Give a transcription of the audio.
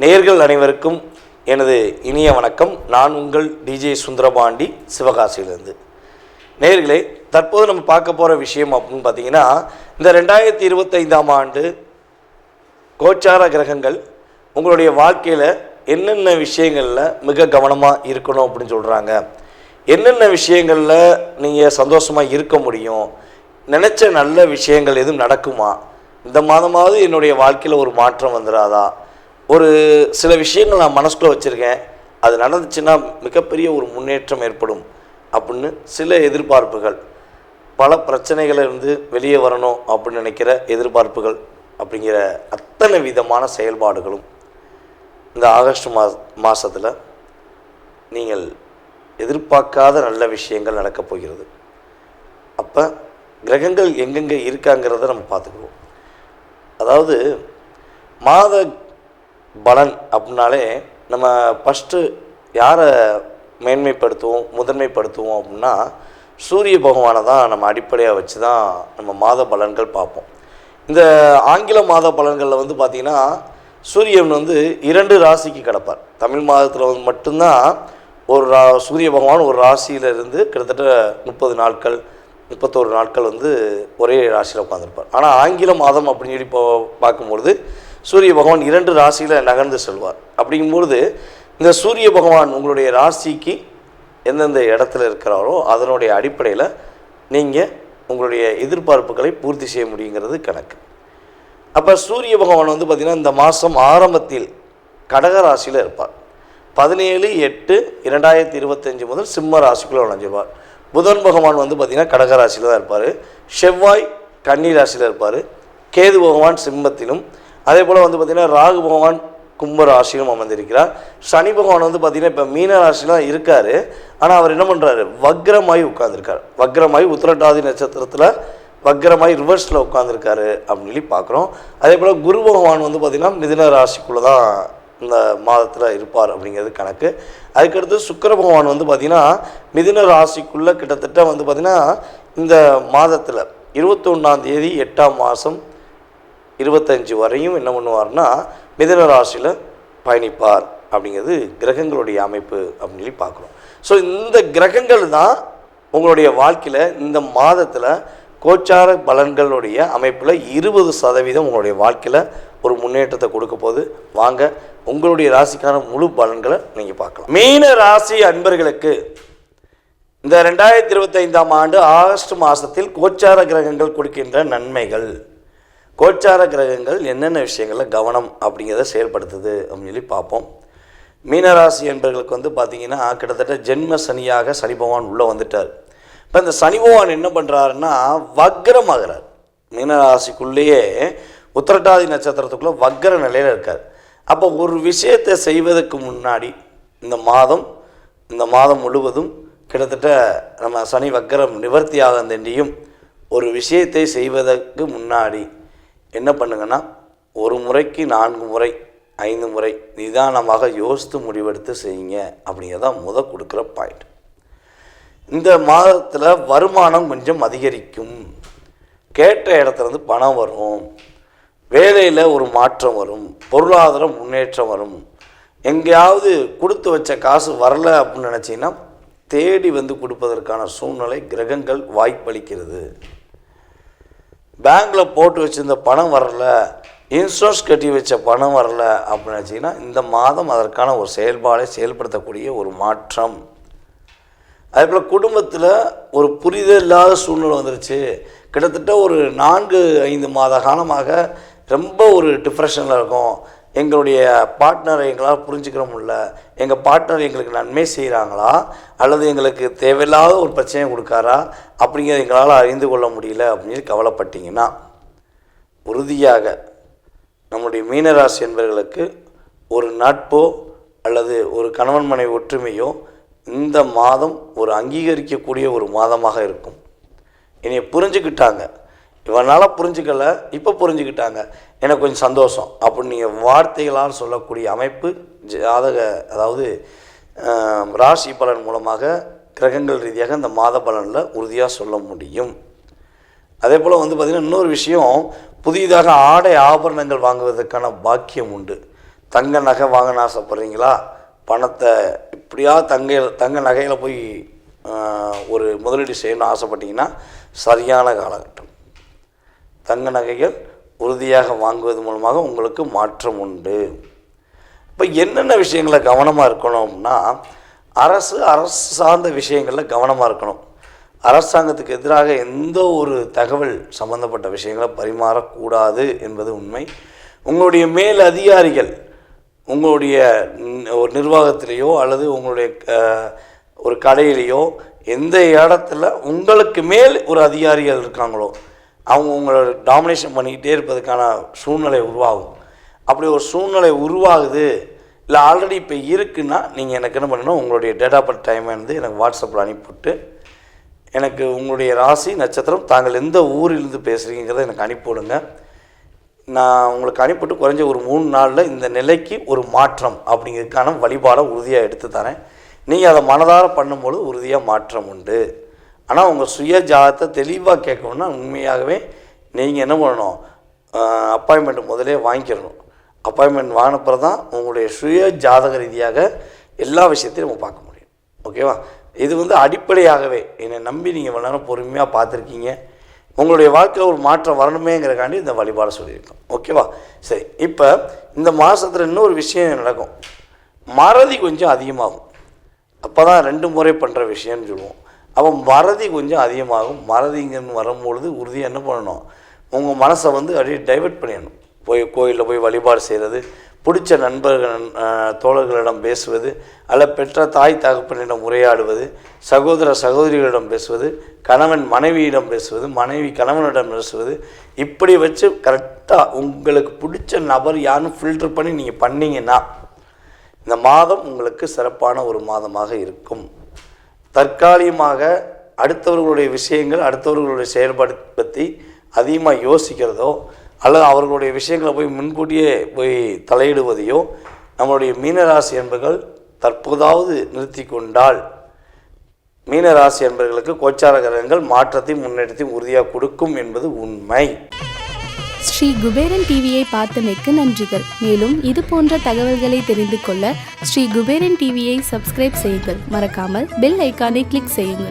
நேயர்கள் அனைவருக்கும் எனது இனிய வணக்கம். நான் உங்கள் டிஜே சுந்தரபாண்டி, சிவகாசியிலிருந்து. நேயர்களே, தற்போது நம்ம பார்க்க போகிற விஷயம் அப்படின்னு பார்த்தீங்கன்னா, இந்த 2025ஆம் ஆண்டு கோச்சார கிரகங்கள் உங்களுடைய வாழ்க்கையில் என்னென்ன விஷயங்களில் மிக கவனமாக இருக்கணும் அப்படின்னு சொல்கிறாங்க, என்னென்ன விஷயங்களில் நீங்கள் சந்தோஷமாக இருக்க முடியும், நினச்ச நல்ல விஷயங்கள் எதுவும் நடக்குமா, இந்த மாதமாவது என்னுடைய வாழ்க்கையில் ஒரு மாற்றம் வந்துடாதா, ஒரு சில விஷயங்கள் நான் மனசுக்குள்ளே வச்சுருக்கேன், அது நடந்துச்சுன்னா மிகப்பெரிய ஒரு முன்னேற்றம் ஏற்படும் அப்படின்னு சில எதிர்பார்ப்புகள், பல பிரச்சனைகளிலிருந்து வெளியே வரணும் அப்படின்னு நினைக்கிற எதிர்பார்ப்புகள் அப்படிங்கிற அத்தனை விதமான செயல்பாடுகளும் இந்த ஆகஸ்ட் மாதத்தில் நீங்கள் எதிர்பார்க்காத நல்ல விஷயங்கள் நடக்கப் போகிறது. அப்போ கிரகங்கள் எங்கெங்கே இருக்காங்கிறத நம்ம பார்த்துக்குவோம். அதாவது மாத பலன் அப்படின்னாலே நம்ம ஃபஸ்ட்டு யாரை மேன்மைப்படுத்துவோம், முதன்மைப்படுத்துவோம் அப்படின்னா சூரிய பகவானை தான் நம்ம அடிப்படையாக வச்சு தான் நம்ம மாத பலன்கள் பார்ப்போம். இந்த ஆங்கில மாத பலன்களில் வந்து பார்த்திங்கன்னா சூரியன் வந்து 2 ராசிக்கு கிடப்பார். தமிழ் மாதத்தில் வந்து மட்டும்தான் ஒரு சூரிய பகவான் ஒரு ராசியிலிருந்து கிட்டத்தட்ட 30 நாட்கள் 31 நாட்கள் வந்து ஒரே ராசியில் உட்காந்துருப்பார். ஆனால் ஆங்கில மாதம் அப்படின்னு சொல்லி பார்க்கும்பொழுது சூரிய பகவான் 2 ராசியில் நகர்ந்து செல்வார். அப்படிங்கும்பொழுது இந்த சூரிய பகவான் உங்களுடைய ராசிக்கு எந்தெந்த இடத்துல இருக்கிறாரோ அதனுடைய அடிப்படையில் நீங்கள் உங்களுடைய எதிர்பார்ப்புகளை பூர்த்தி செய்ய முடியுங்கிறது கணக்கு. அப்போ சூரிய பகவான் வந்து பார்த்திங்கன்னா இந்த மாதம் ஆரம்பத்தில் கடக ராசியில் இருப்பார். 17/8/2025 முதல் சிம்ம ராசிக்குள்ளே நுழைஞ்சிருவார். புதன் பகவான் வந்து பார்த்திங்கன்னா கடக ராசியில் தான் இருப்பார். செவ்வாய் கன்னி ராசியில் இருப்பார். கேது பகவான் சிம்மத்திலும், அதே போல் வந்து பார்த்திங்கன்னா ராகு பகவான் கும்ப ராசியிலும் அமர்ந்திருக்கிறார். சனி பகவான் வந்து பார்த்திங்கன்னா இப்போ மீன ராசிலாம் இருக்கார். ஆனால் அவர் என்ன பண்ணுறாரு, வக்ரமாய் உட்காந்துருக்கார். வக்ரமாய் உத்திரட்டாதி நட்சத்திரத்தில் வக்ரமாய் ரிவர்ஸில் உட்காந்துருக்காரு அப்படின்னு சொல்லி பார்க்குறோம். அதே போல் குரு பகவான் வந்து பார்த்திங்கன்னா மிதுன ராசிக்குள்ளே தான் இந்த மாதத்தில் இருப்பார் அப்படிங்கிறது கணக்கு. அதுக்கடுத்து சுக்கிர பகவான் வந்து பார்த்திங்கன்னா மிதுன ராசிக்குள்ளே கிட்டத்தட்ட வந்து பார்த்திங்கன்னா இந்த மாதத்தில் 21ஆம் தேதி 8ஆம் மாதம் 25 வரையும் என்ன பண்ணுவார்னா மிதுன ராசியில் பயணிப்பார் அப்படிங்கிறது கிரகங்களுடைய அமைப்பு அப்படின்னு சொல்லி பார்க்குறோம். ஸோ இந்த கிரகங்கள் தான் உங்களுடைய வாழ்க்கையில் இந்த மாதத்தில் கோச்சார பலன்களுடைய அமைப்பில் 20% உங்களுடைய வாழ்க்கையில் ஒரு முன்னேற்றத்தை கொடுக்க போது. வாங்க உங்களுடைய ராசிக்கான முழு பலன்களை நீங்கள் பார்க்கலாம். மீன ராசி அன்பர்களுக்கு இந்த 2025ஆம் ஆண்டு ஆகஸ்ட் மாதத்தில் கோச்சார கிரகங்கள் கொடுக்கின்ற நன்மைகள், கோச்சார கிரகங்கள் என்னென்ன விஷயங்களில் கவனம் அப்படிங்கிறத செயல்படுத்துது அப்படின்னு சொல்லி பார்ப்போம். மீனராசி என்பவர்களுக்கு வந்து பார்த்திங்கன்னா கிட்டத்தட்ட ஜென்ம சனியாக சனி பகவான் உள்ளே வந்துட்டார். இப்போ இந்த சனி பகவான் என்ன பண்ணுறாருன்னா வக்ரமாகிறார். மீனராசிக்குள்ளேயே உத்திரட்டாதி நட்சத்திரத்துக்குள்ளே வக்ர நிலையில் இருக்கார். அப்போ ஒரு விஷயத்தை செய்வதற்கு முன்னாடி இந்த மாதம் முழுவதும் கிட்டத்தட்ட நம்ம சனி வக்ரம் நிவர்த்தியாக தண்டியும் ஒரு விஷயத்தை செய்வதற்கு முன்னாடி என்ன பண்ணுங்கன்னா 1 முறைக்கு 4 முறை 5 முறை நிதானமாக யோசித்து முடிவெடுத்து செய்யுங்க அப்படிங்கிறதான் கொடுக்குற பாயிண்ட். இந்த மாதத்தில் வருமானம் கொஞ்சம் அதிகரிக்கும், கேட்ட இடத்துலேருந்து பணம் வரும், வேலையில் ஒரு மாற்றம் வரும், பொருளாதார முன்னேற்றம் வரும். எங்கேயாவது கொடுத்து வச்ச காசு வரலை அப்படின்னு நினச்சிங்கன்னா தேடி வந்து கொடுப்பதற்கான சூழ்நிலை கிரகங்கள் வாய்ப்பளிக்கிறது. பேங்கில் போட்டு வச்சுருந்த பணம் வரல, இன்சூரன்ஸ் கட்டி வச்ச பணம் வரல அப்படின்னு நினச்சிங்கன்னா இந்த மாதம் அதற்கான ஒரு செயல்பாடை செயல்படுத்தக்கூடிய ஒரு மாற்றம். அதே போல் குடும்பத்தில் ஒரு புரிதல் இல்லாத சூழ்நிலை வந்துருச்சு, கிட்டத்தட்ட ஒரு 4-5 மாத காலமாக ரொம்ப ஒரு டிப்ரெஷனில் இருக்கும், எங்களுடைய பார்ட்னரை எங்களால் புரிஞ்சுக்கிற முடியல, எங்கள் பார்ட்னர் எங்களுக்கு நன்மை செய்கிறாங்களா அல்லது எங்களுக்கு தேவையில்லாத ஒரு பிரச்சனையை கொடுக்காரா அப்படிங்கிறத எங்களால் அறிந்து கொள்ள முடியல அப்படின்னு கவலைப்பட்டீங்கன்னா உறுதியாக நம்முடைய மீனராசி என்பவர்களுக்கு ஒரு நட்போ அல்லது ஒரு கணவன் மனைவி ஒற்றுமையோ இந்த மாதம் ஒரு அங்கீகரிக்கக்கூடிய ஒரு மாதமாக இருக்கும். என்னை புரிஞ்சுக்கிட்டாங்க, இவனால் புரிஞ்சுக்கல, இப்போ புரிஞ்சுக்கிட்டாங்க, எனக்கு கொஞ்சம் சந்தோஷம் அப்படின்னு நீங்கள் வார்த்தைகளால் சொல்லக்கூடிய அமைப்பு அதாவது ராசி பலன் மூலமாக கிரகங்கள் ரீதியாக இந்த மாத பலனில் உறுதியாக சொல்ல முடியும். அதே போல் வந்து பார்த்திங்கன்னா இன்னொரு விஷயம், புதிதாக ஆடை ஆபரணங்கள் வாங்குவதற்கான பாக்கியம் உண்டு. தங்க நகை வாங்கன்னு ஆசைப்பட்றீங்களா? பணத்தை இப்படியா தங்க நகையில் போய் ஒரு முதலீடு செய்யணும்னு ஆசைப்பட்டீங்கன்னா சரியான காலகட்டம். தங்க நகைகள் உறுதியாக வாங்குவது மூலமாக உங்களுக்கு மாற்றம் உண்டு. இப்போ என்னென்ன விஷயங்களை கவனமாக இருக்கணும்னா, அரசு சார்ந்த விஷயங்களில் கவனமாக இருக்கணும். அரசாங்கத்துக்கு எதிராக எந்த ஒரு தகவல் சம்பந்தப்பட்ட விஷயங்களை பரிமாறக்கூடாது என்பது உண்மை. உங்களுடைய மேல் அதிகாரிகள் உங்களுடைய ஒரு நிர்வாகத்திலேயோ அல்லது உங்களுடைய ஒரு கடையிலையோ எந்த இடத்துல உங்களுக்கு மேல் ஒரு அதிகாரிகள் இருக்காங்களோ அவங்க உங்களோட டாமினேஷன் பண்ணிக்கிட்டே இருப்பதுக்கான சூழ்நிலை உருவாகும். அப்படி ஒரு சூழ்நிலை உருவாகுது இல்லை ஆல்ரெடி இப்போ இருக்குன்னா, நீங்கள் எனக்கு என்ன பண்ணணும், உங்களுடைய டேட் ஆஃப் பர்த் டைமை வந்து எனக்கு வாட்ஸ்அப்பில் அனுப்பிவிட்டு எனக்கு உங்களுடைய ராசி நட்சத்திரம் தாங்கள் எந்த ஊரிலிருந்து பேசுகிறீங்கிறத எனக்கு அனுப்பிவிடுங்க. நான் உங்களுக்கு அனுப்பிவிட்டு குறைஞ்ச ஒரு 3 நாளில் இந்த நிலைக்கு ஒரு மாற்றம் அப்படிங்கிறதுக்கான வழிபாடை உறுதியாக எடுத்து தரேன். நீங்கள் அதை மனதார பண்ணும்போது உறுதியாக மாற்றம் உண்டு. ஆனால் உங்கள் சுய ஜாதகத்தை தெளிவாக கேட்கணுன்னா உண்மையாகவே நீங்கள் என்ன பண்ணணும், அப்பாயின்மெண்ட் முதலே வாங்கிக்கிறணும். அப்பாயின்மெண்ட் வாங்கினப்புறம் தான் உங்களுடைய சுய ஜாதக ரீதியாக எல்லா விஷயத்தையும் நம்ம பார்க்க முடியும். ஓகேவா? இது வந்து அடிப்படையாகவே என்னை நம்பி நீங்கள் இவ்வளோ நேரம் பொறுமையாக பார்த்துருக்கீங்க. உங்களுடைய வாழ்க்கையில் ஒரு மாற்றம் வரணுமேங்கிறக்காண்டி இந்த வழிபாடை சொல்லியிருக்கோம். ஓகேவா? சரி, இப்போ இந்த மாதத்தில் இன்னொரு விஷயம் நடக்கும். மறதி கொஞ்சம் அதிகமாகும். அப்போ தான் 2 முறை பண்ணுற விஷயம்னு சொல்லுவோம். அப்போ மறதி கொஞ்சம் அதிகமாகும். மறதிங்கன்னு வரும்பொழுது உறுதியாக என்ன பண்ணணும், உங்கள் மனசை வந்து அப்படியே டைவெர்ட் பண்ணிடணும். கோயிலில் போய் வழிபாடு செய்கிறது, பிடிச்ச நண்பர்கள் தோழர்களிடம் பேசுவது, அல்ல பெற்ற தாய் தகப்பனிடம் உரையாடுவது, சகோதர சகோதரிகளிடம் பேசுவது, கணவன் மனைவியிடம் பேசுவது, மனைவி கணவனிடம் பேசுவது, இப்படி வச்சு கரெக்டாக உங்களுக்கு பிடிச்ச நபர் யாருன்னு ஃபில்டர் பண்ணி நீங்கள் பண்ணிங்கன்னா இந்த மாதம் உங்களுக்கு சிறப்பான ஒரு மாதமாக இருக்கும். தற்காலிகமாக அடுத்தவர்களுடைய விஷயங்கள், அடுத்தவர்களுடைய செயல்பாடு பற்றி அதிகமாக யோசிக்கிறதோ அல்லது அவர்களுடைய விஷயங்களை போய் முன்கூட்டியே போய் தலையிடுவதையோ நம்மளுடைய மீனராசி என்பர்கள் தற்போதாவது நிறுத்தி கொண்டால் மீனராசி என்பர்களுக்கு கோச்சார கிரகங்கள் மாற்றத்தையும் முன்னேற்றத்தையும் உறுதியாக கொடுக்கும் என்பது உண்மை. ஸ்ரீ குபேரன் டிவியை பார்த்தமைக்கு நன்றிகள். மேலும் இது போன்ற தகவல்களை தெரிந்து கொள்ள ஸ்ரீ குபேரன் டிவியை சப்ஸ்கிரைப் செய்யுங்கள். மறக்காமல் பெல் ஐக்கானை கிளிக் செய்யுங்கள்.